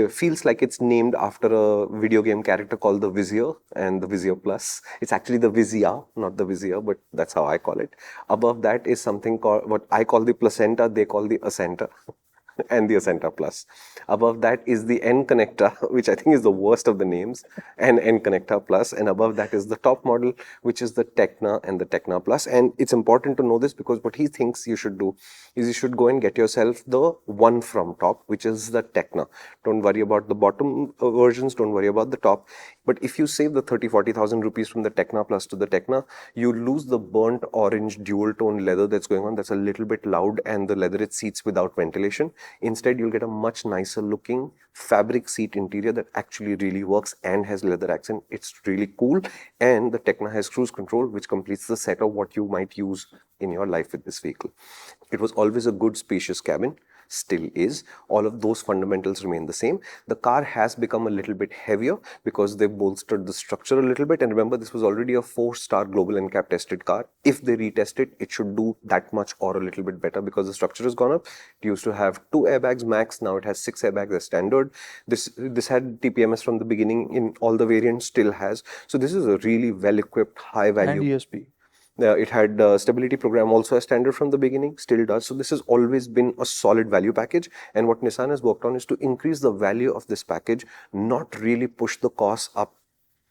feels like it's named after a video game character called the Vizier and the Vizier Plus. It's actually the Vizia, not the Vizier, but that's how I call it. Above that is something called, what I call the placenta, they call the Ascenta. And the Ascenta Plus. Above that is the N Connector, which I think is the worst of the names, and N Connector Plus. And above that is the top model, which is the Tecna and the Tecna Plus. And it's important to know this because what he thinks you should do is you should go and get yourself the one from top, which is the Tecna. Don't worry about the bottom versions, don't worry about the top. But if you save the 30,000-40,000 rupees from the Tecna Plus to the Tecna, you lose the burnt orange dual tone leather that's going on. That's a little bit loud, and the leather it seats without ventilation. Instead, you'll get a much nicer looking fabric seat interior that actually really works and has leather accent. It's really cool. And the Tecna has cruise control, which completes the set of what you might use in your life with this vehicle. It was always a good spacious cabin. Still is. All of those fundamentals remain the same. The car has become a little bit heavier because they've bolstered the structure a little bit. And remember, this was already a 4-star global NCAP tested car. If they retest it, it should do that much or a little bit better because the structure has gone up. It used to have 2 airbags max. Now it has 6 airbags as standard. This had TPMS from the beginning in all the variants, still has. So this is a really well-equipped, high-value. And ESP. It had stability program also as standard from the beginning, still does. So this has always been a solid value package. And what Nissan has worked on is to increase the value of this package, not really push the cost up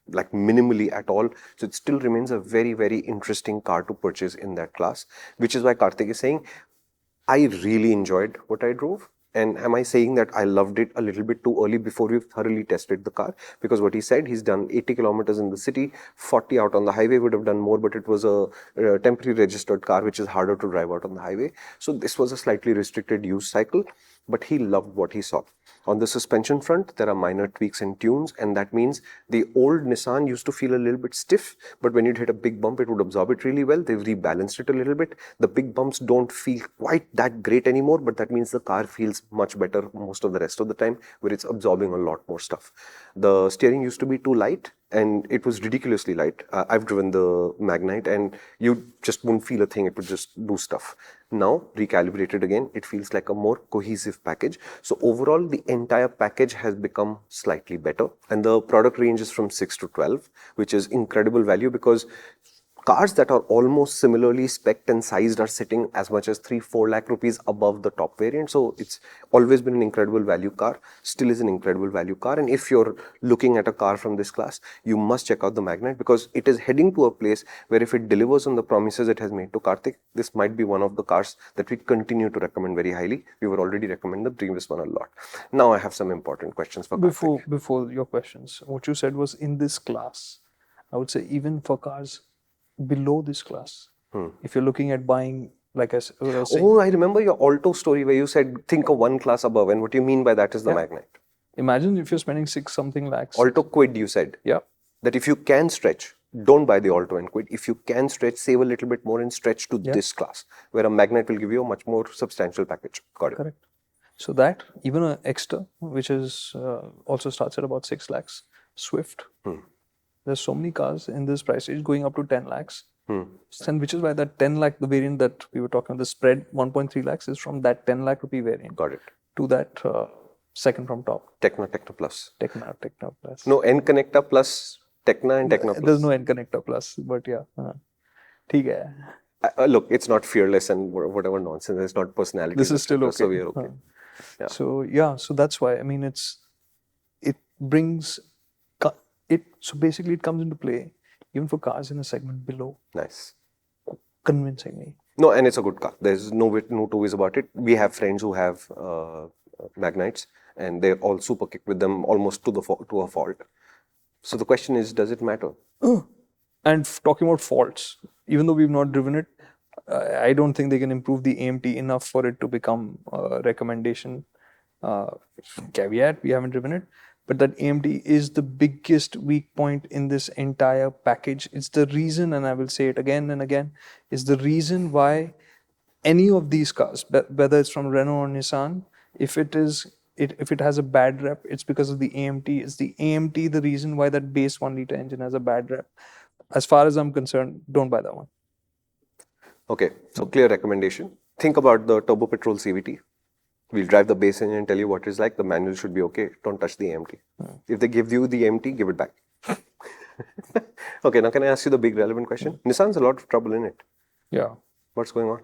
like minimally at all. So it still remains a very, very interesting car to purchase in that class, which is why Karthik is saying, I really enjoyed what I drove. And am I saying that I loved it a little bit too early before we've thoroughly tested the car? Because what he said, he's done 80 kilometers in the city, 40 out on the highway, would have done more, but it was a temporary registered car, which is harder to drive out on the highway. So this was a slightly restricted use cycle. but he loved what he saw. On the suspension front, there are minor tweaks and tunes, and that means the old Nissan used to feel a little bit stiff, but when you'd hit a big bump, it would absorb it really well. They've rebalanced it a little bit. The big bumps don't feel quite that great anymore, but that means the car feels much better most of the rest of the time, where it's absorbing a lot more stuff. The steering used to be too light, and it was ridiculously light. I've driven the Magnite, and you just wouldn't feel a thing. It would just do stuff. Now, recalibrated again, it feels like a more cohesive package. So overall, the entire package has become slightly better. And the product range is from 6 to 12, which is incredible value, because cars that are almost similarly spec'd and sized are sitting as much as 3-4 lakh rupees above the top variant. So it's always been an incredible value car, still is an incredible value car. And if you're looking at a car from this class, you must check out the Magnite, because it is heading to a place where if it delivers on the promises it has made to Kartik, this might be one of the cars that we continue to recommend very highly. We were already recommending the previous one a lot. Now I have some important questions for Kartik. Before your questions, what you said was in this class. I would say even for cars below this class, if you're looking at buying, like I was saying, Oh, I remember your Alto story where you said think of one class above, and what you mean by that is the Magnite. Imagine if you're spending 6 something lakhs. Alto Quid, you said. Yeah. That if you can stretch, don't buy the Alto and Quid. If you can stretch, save a little bit more and stretch to this class, where a Magnite will give you a much more substantial package. Got it. Correct. So that, even an Exter, which is also starts at about 6 lakhs, Swift. There's so many cars in this price range going up to 10 lakhs. And which is why that 10 lakh, the variant that we were talking about, the spread 1.3 lakhs is from that 10 lakh rupee variant. Got it. To that second from top. Techno Plus. Techno Plus. No, N Connector Plus, Techno and Techno Plus. There's no N Connector Plus, but yeah. ठीक है. Look, it's not fearless and whatever nonsense. It's not personality. This is still okay. So we are okay. So that's why, I mean, it brings it. So basically, it comes into play even for cars in a segment below. Nice. Convincingly. No, and it's a good car. There's no two ways about it. We have friends who have Magnites, and they're all super kicked with them almost to a fault. So the question is, does it matter? And talking about faults, even though we've not driven it, I don't think they can improve the AMT enough for it to become a recommendation. Caveat, we haven't driven it. But that AMT is the biggest weak point in this entire package. It's the reason, and I will say it again and again, is the reason why any of these cars, whether it's from Renault or Nissan, if it has a bad rep, it's because of the AMT. It's the AMT the reason why that base 1 liter engine has a bad rep. As far as I'm concerned, don't buy that one. Okay, so clear recommendation. Think about the turbo petrol CVT. We'll drive the base engine and tell you what it's like. The manual should be okay. Don't touch the AMT. If they give you the AMT, give it back. Okay, now can I ask you the big relevant question? Nissan's a lot of trouble in it. Yeah. What's going on?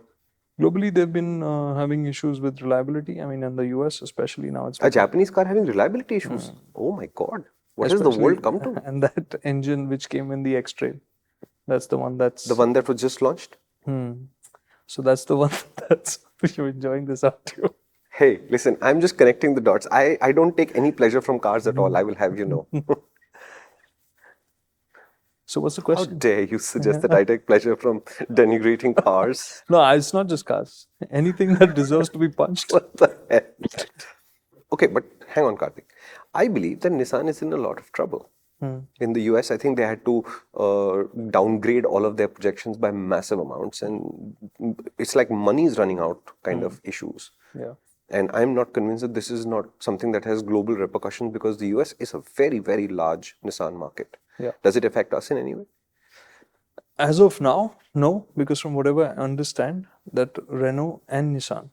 Globally, they've been having issues with reliability. I mean, in the US, especially now, it's a Japanese car having reliability issues. Oh my God. What has the world come to? And that engine which came in the X-Trail, that's the one that's... The one that was just launched? So that's the one that's you're enjoying this out to. Hey, listen, I'm just connecting the dots. I don't take any pleasure from cars at all. I will have you know. So what's the question? How dare you suggest that I take pleasure from denigrating cars? No, it's not just cars. Anything that deserves to be punched. What the hell? Okay, but hang on, Kartik. I believe that Nissan is in a lot of trouble. In the US, I think they had to downgrade all of their projections by massive amounts, and it's like money is running out kind of issues. Yeah. And I'm not convinced that this is not something that has global repercussions, because the US is a very, very large Nissan market. Yeah. Does it affect us in any way? As of now, no, because from whatever I understand, that Renault and Nissan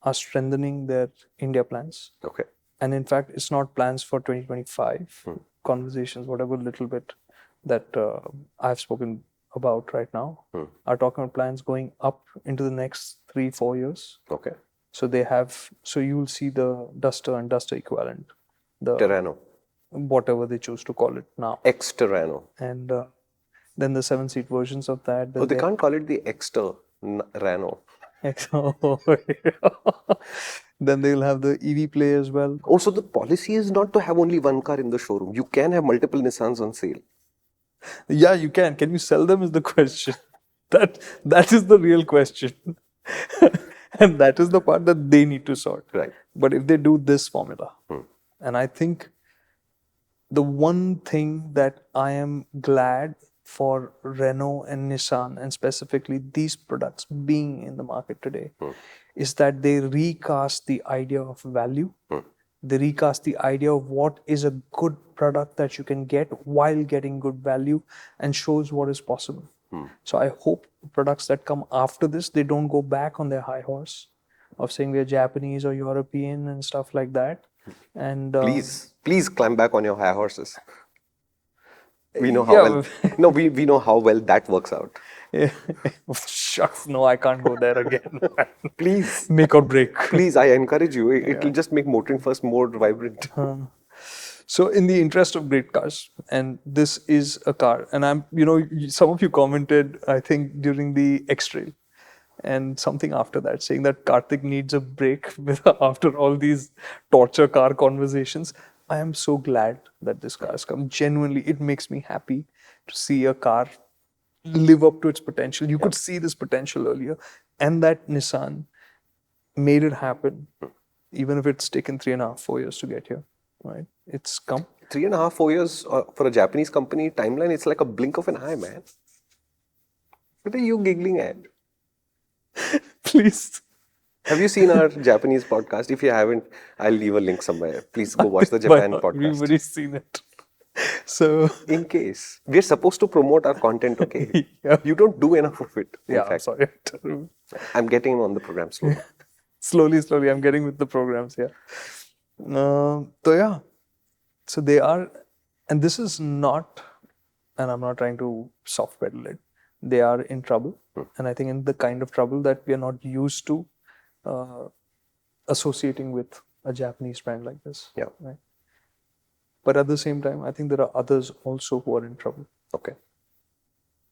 are strengthening their India plans. Okay. And in fact, it's not plans for 2025. Conversations, whatever little bit that I've spoken about right now, are talking about plans going up into the next 3-4 years. Okay. So they have, so you will see the Duster and Duster equivalent. The Terrano. Whatever they choose to call it now. X-Terrano. And then the 7-seat versions of that. Oh, they can't call it the X-Terrano. Then they'll have the EV Play as well. Oh, so the policy is not to have only one car in the showroom. You can have multiple Nissans on sale. Yeah, you can. Can you sell them is the question. That is the real question. And that is the part that they need to sort. Right. But if they do this formula, and I think the one thing that I am glad for Renault and Nissan, and specifically these products being in the market today, is that they recast the idea of value. They recast the idea of what is a good product that you can get while getting good value, and shows what is possible. So I hope products that come after this, they don't go back on their high horse of saying we're Japanese or European and stuff like that. And Please climb back on your high horses. We know how well. No, we know how well that works out. Yeah. Shucks, no, I can't go there again. Please, Make or break. please, I encourage you. It'll just make MotorInc First more vibrant. So, in the interest of great cars, and this is a car, and some of you commented, I think, during the X-Trail, and something after that, saying that Kartik needs a break after all these torture car conversations. I am so glad that this car has come. Genuinely, it makes me happy to see a car live up to its potential. You could see this potential earlier, and that Nissan made it happen, even if it's taken 3.5, 4 years to get here. Right? It's come. 3.5, 4 years for a Japanese company timeline, it's like a blink of an eye, man. What are you giggling at? Please. Have you seen our Japanese podcast? If you haven't, I'll leave a link somewhere. Please go watch the Japan podcast. Everybody's seen it. So, in case we're supposed to promote our content, okay? Yeah. You don't do enough of it. In I'm fact, sorry. I'm getting him on the program slowly. Slowly, I'm getting with the programs. Yeah. So they are, and this is not, and I'm not trying to soft pedal it. They are in trouble, and I think in the kind of trouble that we are not used to associating with a Japanese brand like this. Yeah. Right. But at the same time, I think there are others also who are in trouble. Okay.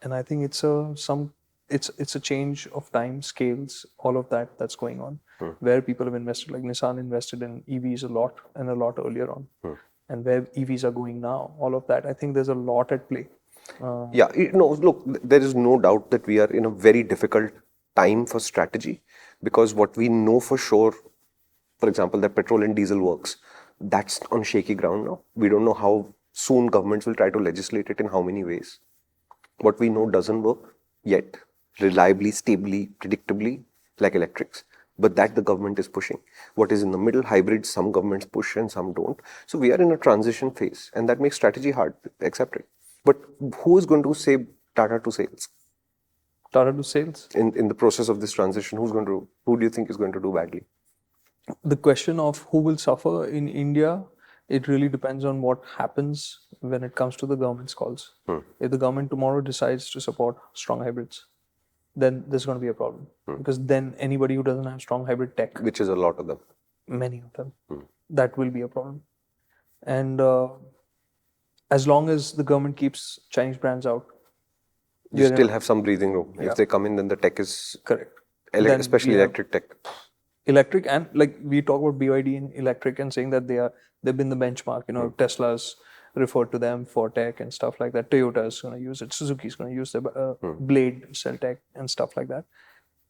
And I think it's a change of time, scales, all of that's going on, where people have invested, like Nissan invested in EVs a lot and a lot earlier on, and where EVs are going now, all of that. I think there's a lot at play. Look, there is no doubt that we are in a very difficult time for strategy, because what we know for sure, for example, that petrol and diesel works, that's on shaky ground now. We don't know how soon governments will try to legislate it in how many ways. What we know doesn't work yet, reliably, stably, predictably, like electrics. But that the government is pushing. What is in the middle, hybrids, some governments push and some don't. So we are in a transition phase, and that makes strategy hard, accept it. But who is going to save Tata to sales? Tata to sales? In the process of this transition, who do you think is going to do badly? The question of who will suffer in India, it really depends on what happens when it comes to the government's calls. If the government tomorrow decides to support strong hybrids, then there's going to be a problem. Because then anybody who doesn't have strong hybrid tech, which is a lot of them, many of them, that will be a problem. And as long as the government keeps Chinese brands out, you still have some breathing room. If they come in, then the tech is correct. Especially electric tech. Electric, and like we talk about BYD in electric and saying that they've been the benchmark. Tesla's referred to them for tech and stuff like that. Toyota is going to use it. Suzuki is going to use the blade cell tech and stuff like that.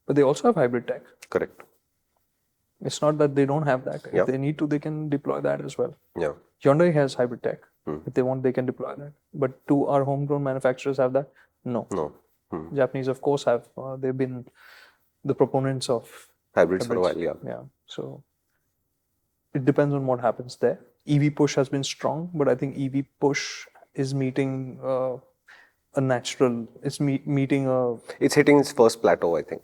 But they also have hybrid tech. Correct. It's not that they don't have that. If they need to, they can deploy that as well. Yeah. Hyundai has hybrid tech. If they want, they can deploy that. But do our homegrown manufacturers have that? No. Japanese, of course, have. They've been the proponents of hybrids for a while, yeah. So it depends on what happens there. EV push has been strong, but I think EV push is meeting a natural. It's meeting a. It's hitting its first plateau, I think,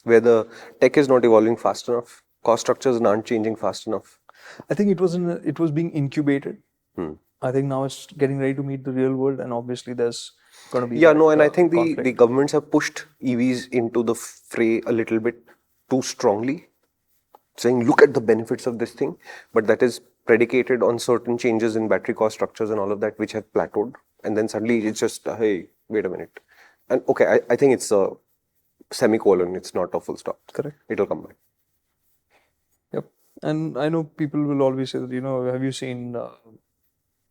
where the tech is not evolving fast enough. Cost structures aren't changing fast enough. I think it was being incubated. I think now it's getting ready to meet the real world, and obviously there's going to be. And I think the governments have pushed EVs into the fray a little bit too strongly, saying, look at the benefits of this thing, but that is predicated on certain changes in battery cost structures and all of that, which have plateaued. And then suddenly it's just, hey, wait a minute. And okay, I think it's a semicolon, it's not a full stop. Correct. It'll come back. Yep. And I know people will always say that, have you seen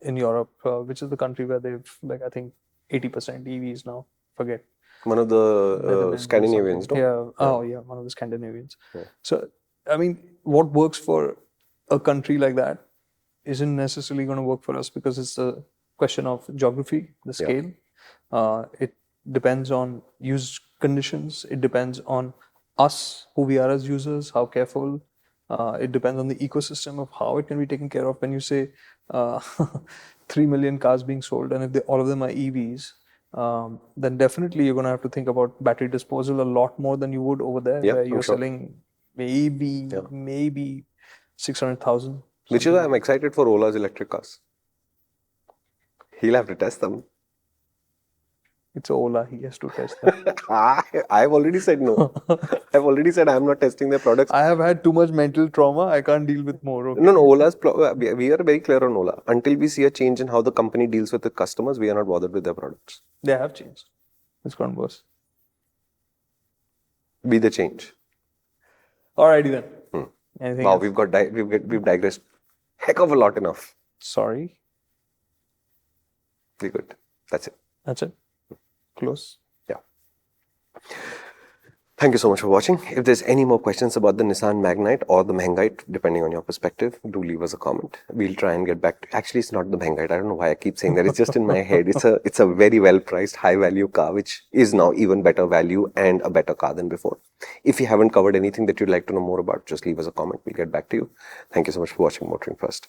in Europe, which is the country where they've, I think, 80% EVs now, forget. One of the Netherlands or Scandinavians, something. no? Yeah. Oh, yeah. One of the Scandinavians. Yeah. So, I mean, what works for a country like that isn't necessarily going to work for us because it's a question of geography, the Yeah. scale. It depends on use conditions. It depends on us, who we are as users, how careful. It depends on the ecosystem of how it can be taken care of. When you say uh, 3 million cars being sold, and if all of them are EVs, then definitely you're going to have to think about battery disposal a lot more than you would over there, Yeah, where I'm you're sure. selling maybe 600,000. Which is why I'm excited for Ola's electric cars. He'll have to test them. It's Ola, he has to test them. I've already said no. I've already said I'm not testing their products. I have had too much mental trauma. I can't deal with more. Okay? No, we are very clear on Ola. Until we see a change in how the company deals with the customers, we are not bothered with their products. They have changed. It's gone worse. Be the change. Alrighty then. Anything Wow, else? we've digressed heck of a lot enough. Sorry. We're good. That's it. That's it. Close. Yeah. Thank you so much for watching. If there's any more questions about the Nissan Magnite or the Magnite, depending on your perspective, do leave us a comment. We'll try and get back to. Actually, it's not the Magnite. I don't know why I keep saying that. It's just in my head. It's a very well priced, high value car, which is now even better value and a better car than before. If you haven't covered anything that you'd like to know more about, just leave us a comment. We'll get back to you. Thank you so much for watching MotorInc First.